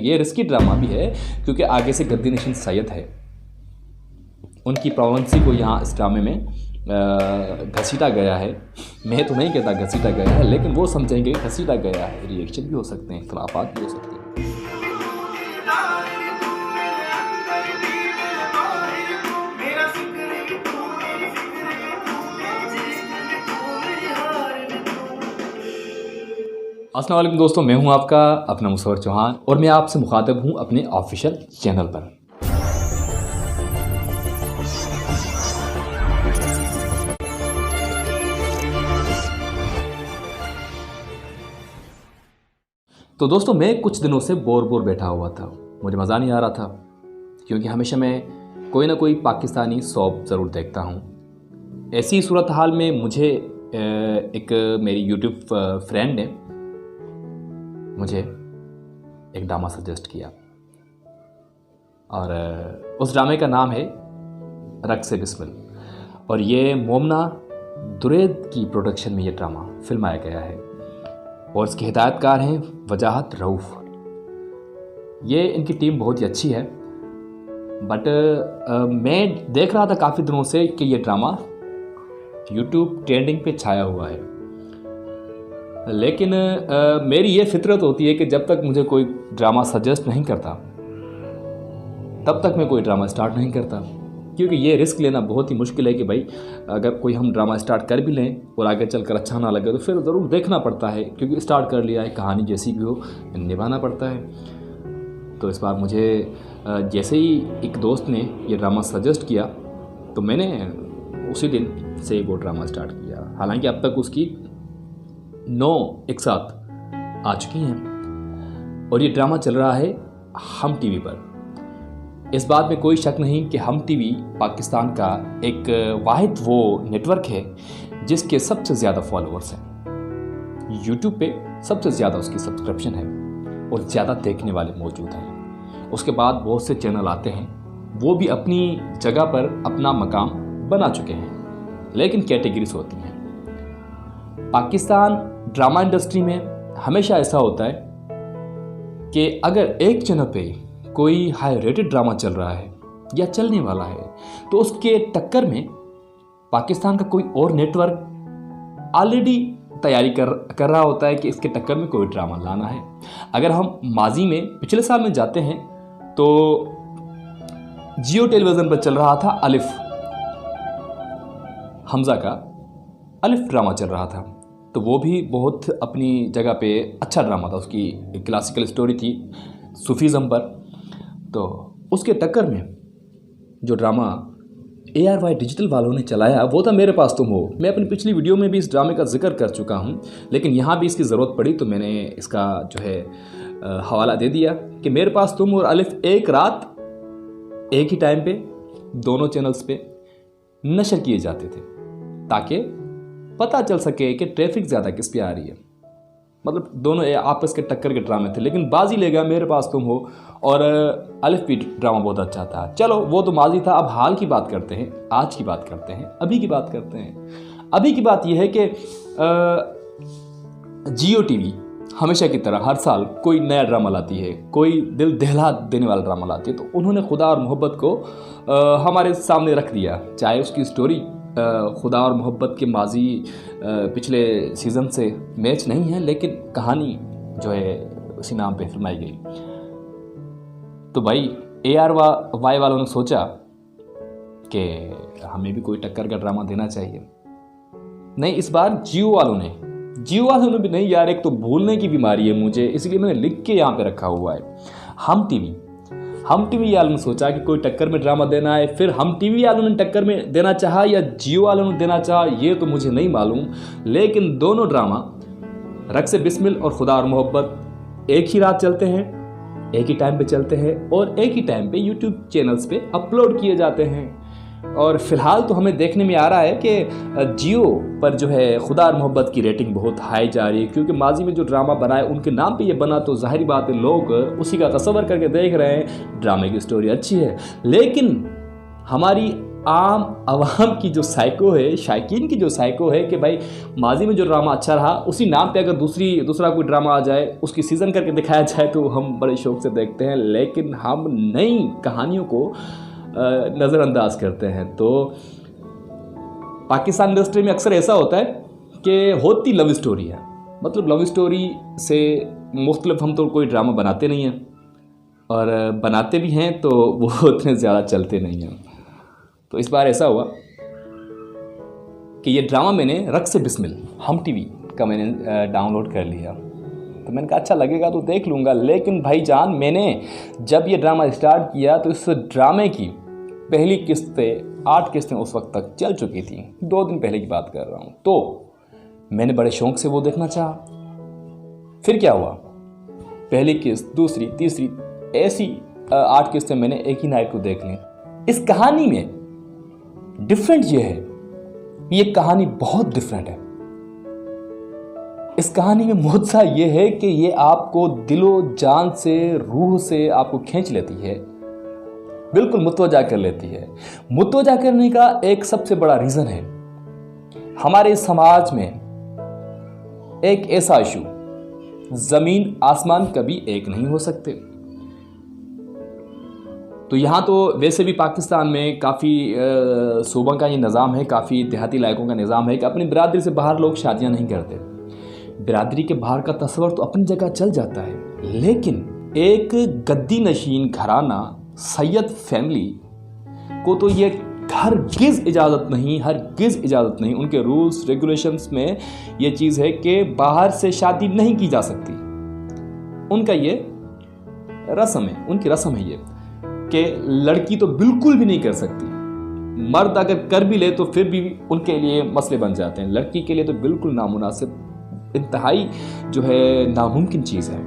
ये risky drama भी है क्योंकि आगे से गद्दी नशीन सैयद है, उनकी प्रोवेंसी को यहाँ इस ड्रामे में घसीटा गया है। मैं तो नहीं कहता घसीटा गया है, लेकिन वो समझेंगे घसीटा गया है। रिएक्शन भी हो सकते हैं, इख्तलाफात भी हो सकते हैं। अस्सलाम वालेकुम दोस्तों, मैं हूं आपका अपना मुसव्वर चौहान और मैं आपसे मुखातब हूं अपने ऑफिशियल चैनल पर। तो दोस्तों, मैं कुछ दिनों से बोर बैठा हुआ था। मुझे मज़ा नहीं आ रहा था क्योंकि हमेशा मैं कोई ना कोई पाकिस्तानी सॉप ज़रूर देखता हूँ। ऐसी सूरत हाल में मुझे एक मेरी यूट्यूब फ्रेंड ने मुझे एक ड्रामा सजेस्ट किया और उस ड्रामे का नाम है रक्स बिस्मिल और ये मोमना दुरैद की प्रोडक्शन में ये ड्रामा फिल्माया गया है और इसके हिदायतकार हैं वजाहत रऊफ़। ये इनकी टीम बहुत ही अच्छी है, बट मैं देख रहा था काफ़ी दिनों से कि ये ड्रामा यूट्यूब ट्रेंडिंग पे छाया हुआ है, लेकिन मेरी ये फितरत होती है कि जब तक मुझे कोई ड्रामा सजेस्ट नहीं करता तब तक मैं कोई ड्रामा स्टार्ट नहीं करता, क्योंकि ये रिस्क लेना बहुत ही मुश्किल है कि भाई अगर कोई हम ड्रामा स्टार्ट कर भी लें और आगे चलकर अच्छा ना लगे तो फिर ज़रूर देखना पड़ता है, क्योंकि स्टार्ट कर लिया है, कहानी जैसी भी हो निभाना पड़ता है। तो इस बार मुझे जैसे ही एक दोस्त ने ये ड्रामा सजेस्ट किया तो मैंने उसी दिन से वो ड्रामा स्टार्ट किया। हालांकि अब तक उसकी 9 एक साथ आ चुकी हैं और ये ड्रामा चल रहा है हम टीवी पर। इस बात में कोई शक नहीं कि हम टीवी पाकिस्तान का एक वाहिद वो नेटवर्क है जिसके सबसे ज़्यादा फॉलोअर्स हैं। यूट्यूब पे सबसे ज़्यादा उसकी सब्सक्रिप्शन है और ज़्यादा देखने वाले मौजूद हैं। उसके बाद बहुत से चैनल आते हैं, वो भी अपनी जगह पर अपना मकाम बना चुके हैं, लेकिन कैटेगरीज होती हैं। पाकिस्तान ड्रामा इंडस्ट्री में हमेशा ऐसा होता है कि अगर एक चैनल पे कोई हाई रेटेड ड्रामा चल रहा है या चलने वाला है तो उसके टक्कर में पाकिस्तान का कोई और नेटवर्क ऑलरेडी तैयारी कर रहा होता है कि इसके टक्कर में कोई ड्रामा लाना है। अगर हम माजी में पिछले साल में जाते हैं तो जियो टेलीविज़न पर चल रहा था अलिफ, हमज़ा का अलिफ ड्रामा चल रहा था, तो वो भी बहुत अपनी जगह पे अच्छा ड्रामा था। उसकी क्लासिकल स्टोरी थी सूफीज़म पर। तो उसके टक्कर में जो ड्रामा ARY डिजिटल वालों ने चलाया वो था मेरे पास तुम हो। मैं अपनी पिछली वीडियो में भी इस ड्रामे का जिक्र कर चुका हूँ, लेकिन यहाँ भी इसकी ज़रूरत पड़ी तो मैंने इसका जो है हवाला दे दिया कि मेरे पास तुम और अलिफ एक रात एक ही टाइम पे दोनों चैनल्स पे नशर किए जाते थे ताकि पता चल सके कि ट्रैफिक ज़्यादा किस पे आ रही है। मतलब दोनों आपस के टक्कर के ड्रामे थे, लेकिन बाजी ले गया मेरे पास तुम हो और अलिफ भी ड्रामा बहुत अच्छा था। चलो वो तो माजी था, अब हाल की बात करते हैं, आज की बात करते हैं, अभी की बात करते हैं। अभी की बात यह है कि जियो टीवी हमेशा की तरह हर साल कोई नया ड्रामा लाती है, कोई दिल दहला देने वाला ड्रामा लाती है। तो उन्होंने खुदा और मोहब्बत को हमारे सामने रख दिया, चाहे उसकी स्टोरी खुदा और मोहब्बत के माजी पिछले सीज़न से मैच नहीं है, लेकिन कहानी जो है उसी नाम पे फिल्माई गई। तो भाई ARY वालों ने सोचा कि हमें भी कोई टक्कर का ड्रामा देना चाहिए। नहीं, इस बार जियो वालों ने भी नहीं यार, एक तो भूलने की बीमारी है मुझे, इसलिए मैंने लिख के यहाँ पे रखा हुआ है हम टीवी वालों ने सोचा कि कोई टक्कर में ड्रामा देना है। फिर हम टीवी वालों ने टक्कर में देना चाहा या जियो वालों ने देना चाहा, ये तो मुझे नहीं मालूम, लेकिन दोनों ड्रामा रक्स बिस्मिल और खुदा और मोहब्बत एक ही रात चलते हैं, एक ही टाइम पे चलते हैं और एक ही टाइम पे यूट्यूब चैनल्स पे अपलोड किए जाते हैं। और फिलहाल तो हमें देखने में आ रहा है कि जियो पर जो है खुदा और मोहब्बत की रेटिंग बहुत हाई जा रही है, क्योंकि माजी में जो ड्रामा बना है उनके नाम पे ये बना, तो जाहिर बात है लोग उसी का तस्वर करके देख रहे हैं, ड्रामे की स्टोरी अच्छी है। लेकिन हमारी आम आवाम की जो साइको है, शायकीन की जो साइको है कि भाई माजी में जो ड्रामा अच्छा रहा उसी नाम पे अगर दूसरा कोई ड्रामा आ जाए, उसकी सीज़न करके दिखाया जाए तो हम बड़े शौक से देखते हैं, लेकिन हम नई कहानियों को नज़रअंदाज करते हैं। तो पाकिस्तान इंडस्ट्री में अक्सर ऐसा होता है कि होती लव स्टोरी है, मतलब लव स्टोरी से मुख्तलिफ हम तो कोई ड्रामा बनाते नहीं हैं, और बनाते भी हैं तो वो उतने ज़्यादा चलते नहीं हैं। तो इस बार ऐसा हुआ कि ये ड्रामा मैंने रक़्स बिस्मिल हम टीवी का मैंने डाउनलोड कर लिया। तो मैंने कहा अच्छा लगेगा तो देख लूँगा, लेकिन भाईजान मैंने जब ये ड्रामा स्टार्ट किया तो इस ड्रामे की पहली किस्तें 8 किस्तें उस वक्त तक चल चुकी थी, 2 दिन पहले की बात कर रहा हूँ। तो मैंने बड़े शौक़ से वो देखना चाहा। फिर क्या हुआ, पहली किस्त, दूसरी, तीसरी, ऐसी 8 किस्तें मैंने एक ही नाइट को देख ली। इस कहानी में डिफरेंट ये है, ये कहानी बहुत डिफरेंट है। इस कहानी में मुद्दा ये है कि ये आपको दिलो जान से, रूह से आपको खींच लेती है, बिल्कुल मुतवज्जा कर लेती है। मुतवज्जा करने का एक सबसे बड़ा रीज़न है हमारे समाज में एक ऐसा इशू, ज़मीन आसमान कभी एक नहीं हो सकते। तो यहाँ तो वैसे भी पाकिस्तान में काफ़ी सूबों का ये निज़ाम है, काफ़ी देहाती इलाकों का निज़ाम है कि अपनी बिरादरी से बाहर लोग शादियाँ नहीं करते। बिरादरी के बाहर का तस्वर तो अपनी जगह चल जाता है, लेकिन एक गद्दी नशीन घराना सैयद फैमिली को तो ये हरगिज़ इजाज़त नहीं, उनके रूल्स रेगुलेशंस में ये चीज़ है कि बाहर से शादी नहीं की जा सकती। उनका ये रस्म है, उनकी रस्म है ये कि लड़की तो बिल्कुल भी नहीं कर सकती, मर्द अगर कर भी ले तो फिर भी उनके लिए मसले बन जाते हैं। लड़की के लिए तो बिल्कुल नामुनासिब, इंतहाई जो है नामुमकिन चीज़ है।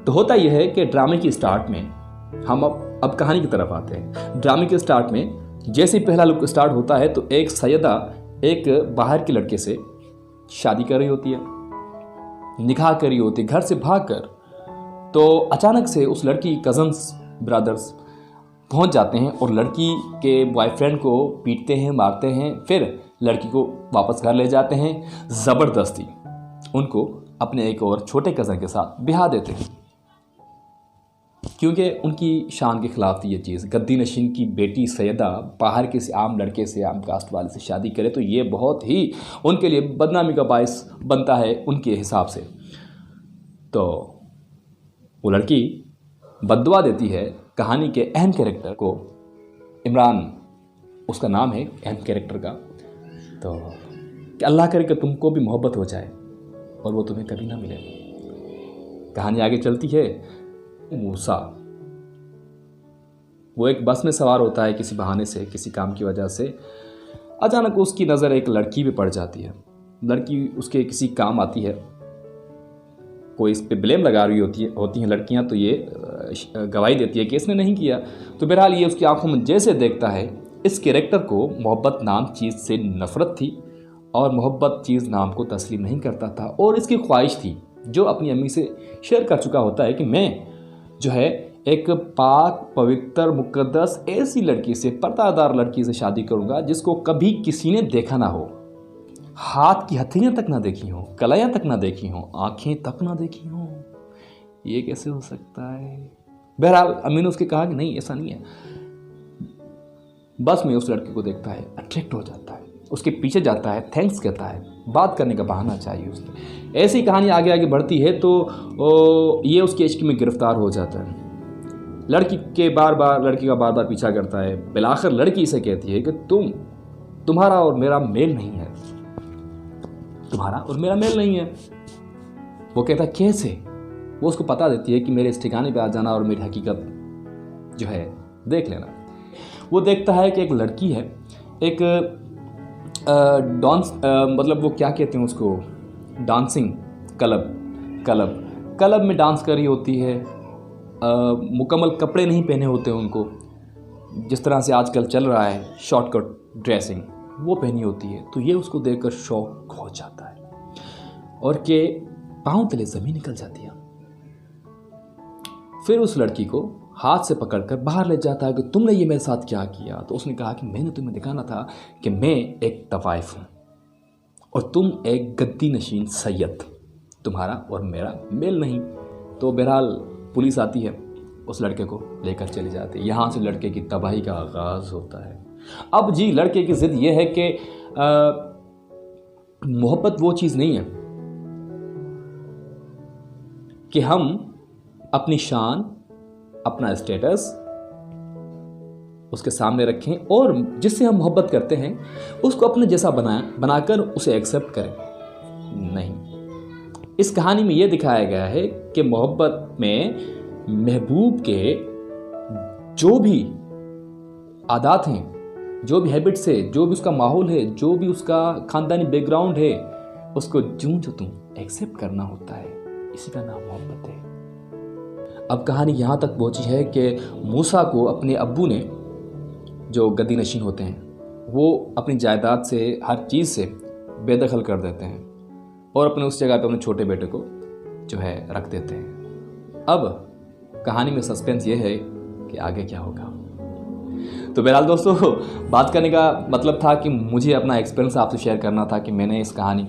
तो होता यह है कि ड्रामे की स्टार्ट में हम अब कहानी की तरफ आते हैं। ड्रामे के स्टार्ट में जैसे ही पहला लुक स्टार्ट होता है तो एक सैयदा एक बाहर के लड़के से शादी कर रही होती है, निकाह कर रही होती है घर से भागकर। तो अचानक से उस लड़की कज़न्स ब्रदर्स पहुंच जाते हैं और लड़की के बॉयफ्रेंड को पीटते हैं, मारते हैं, फिर लड़की को वापस घर ले जाते हैं, ज़बरदस्ती उनको अपने एक और छोटे कज़न के साथ ब्याह देते हैं, क्योंकि उनकी शान के ख़िलाफ़ थी ये चीज़। गद्दी नशीन की बेटी सैयदा बाहर किसी आम लड़के से, आम कास्ट वाले से शादी करे तो ये बहुत ही उनके लिए बदनामी का बायस बनता है उनके हिसाब से। तो वो लड़की बद्दुआ देती है कहानी के अहम कैरेक्टर को, इमरान उसका नाम है अहम कैरेक्टर का, तो कि अल्लाह करे कि तुमको भी मोहब्बत हो जाए और वो तुम्हें कभी ना मिले। कहानी आगे चलती है। मूसा वो एक बस में सवार होता है किसी बहाने से, किसी काम की वजह से। अचानक उसकी नज़र एक लड़की पे पड़ जाती है। लड़की उसके किसी काम आती है, कोई इस पे ब्लेम लगा रही होती हैं लड़कियां, तो ये गवाही देती है कि इसने नहीं किया। तो बहरहाल ये उसकी आंखों में जैसे देखता है, इस कैरेक्टर को मोहब्बत नाम चीज़ से नफ़रत थी और मोहब्बत चीज़ नाम को तस्लीम नहीं करता था। और इसकी ख्वाहिश थी, जो अपनी अम्मी से शेयर कर चुका होता है, कि मैं जो है एक पाक पवित्र मुकद्दस ऐसी लड़की से, पर्दादार लड़की से शादी करूँगा जिसको कभी किसी ने देखा ना हो, हाथ की हथेलियाँ तक ना देखी हो, कलाइयाँ तक ना देखी हो, आँखें तक ना देखी हो। ये कैसे हो सकता है? बहरहाल अम्मी ने उसके कहा कि नहीं ऐसा नहीं है। बस में उस लड़की को देखता है, अट्रैक्ट हो जाता है, उसके पीछे जाता है, थैंक्स कहता है, बात करने का बहाना चाहिए उसने। ऐसी कहानी आगे आगे बढ़ती है तो ये उसके इश्क में गिरफ्तार हो जाता है। लड़की का बार बार पीछा करता है। बिलाखिर लड़की इसे कहती है कि तुम्हारा और मेरा मेल नहीं है, तुम्हारा और मेरा मेल नहीं है। वो कहता कैसे? वो उसको बता देती है कि मेरे इस ठिकाने पे आ जाना और मेरी हकीकत जो है देख लेना। वो देखता है कि एक लड़की है, एक डांस मतलब वो क्या कहते हैं उसको, डांसिंग क्लब में डांस कर रही होती है। मुकम्मल कपड़े नहीं पहने होते उनको, जिस तरह से आजकल चल रहा है शॉर्टकट ड्रेसिंग, वो पहनी होती है। तो ये उसको देखकर शौक हो जाता है और के पाँव तले ज़मीन निकल जाती है। फिर उस लड़की को हाथ से पकड़कर बाहर ले जाता है कि तुमने ये मेरे साथ क्या किया। तो उसने कहा कि मैंने तुम्हें दिखाना था कि मैं एक तवाइफ हूँ और तुम एक गद्दी नशीन सैयद, तुम्हारा और मेरा मेल नहीं। तो बहरहाल पुलिस आती है, उस लड़के को लेकर चली जाती है। यहाँ से लड़के की तबाही का आगाज़ होता है। अब जी लड़के की ज़िद ये है कि मोहब्बत वो चीज़ नहीं है कि हम अपनी शान, अपना स्टेटस उसके सामने रखें और जिससे हम मोहब्बत करते हैं उसको अपने जैसा बनाकर उसे एक्सेप्ट करें। नहीं, इस कहानी में यह दिखाया गया है कि मोहब्बत में महबूब के जो भी आदात हैं, जो भी हैबिट्स है, जो भी उसका माहौल है, जो भी उसका ख़ानदानी बैकग्राउंड है, उसको जूं जो तुम एक्सेप्ट करना होता है। इसी का नाम मोहब्बत है। अब कहानी यहाँ तक पहुँची है कि मूसा को अपने अब्बू ने, जो गद्दी नशीन होते हैं, वो अपनी जायदाद से, हर चीज़ से बेदखल कर देते हैं और अपने उस जगह पे अपने छोटे बेटे को जो है रख देते हैं। अब कहानी में सस्पेंस ये है कि आगे क्या होगा। तो बहरहाल दोस्तों, बात करने का मतलब था कि मुझे अपना एक्सपीरियंस आपसे शेयर करना था कि मैंने इस कहानी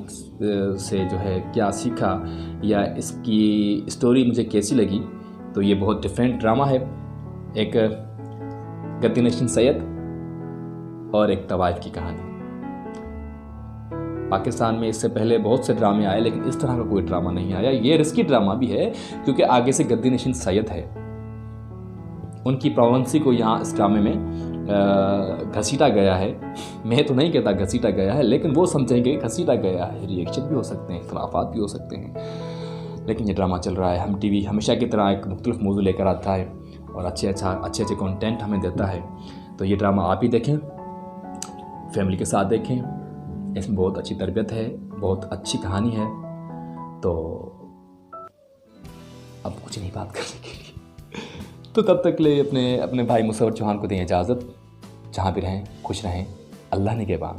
से जो है क्या सीखा या इसकी स्टोरी मुझे कैसी लगी। तो ये बहुत डिफरेंट ड्रामा है, एक गद्दी नशीन सैयद और एक तवाइफ की कहानी। पाकिस्तान में इससे पहले बहुत से ड्रामे आए, लेकिन इस तरह का कोई ड्रामा नहीं आया। ये रिस्की ड्रामा भी है क्योंकि आगे से गद्दी नशीन सैयद है, उनकी प्रोवेंसी को यहाँ इस ड्रामे में घसीटा गया है। मैं तो नहीं कहता घसीटा गया है, लेकिन वो समझेंगे घसीटा गया है। रिएक्शन भी हो सकते हैं, इख्तलाफात भी हो सकते हैं, लेकिन ये ड्रामा चल रहा है। हम टीवी हमेशा की तरह एक मुख्तलिफ मौजू लेकर आता है और अच्छे अच्छे कंटेंट हमें देता है। तो ये ड्रामा आप ही देखें, फैमिली के साथ देखें, इसमें बहुत अच्छी तरबियत है, बहुत अच्छी कहानी है। तो अब कुछ नहीं बात करने के लिए, तो तब तक ले अपने भाई मुसव्वर चौहान को दें इजाज़त। जहाँ भी रहें खुश रहें, अल्लाह निगहबान।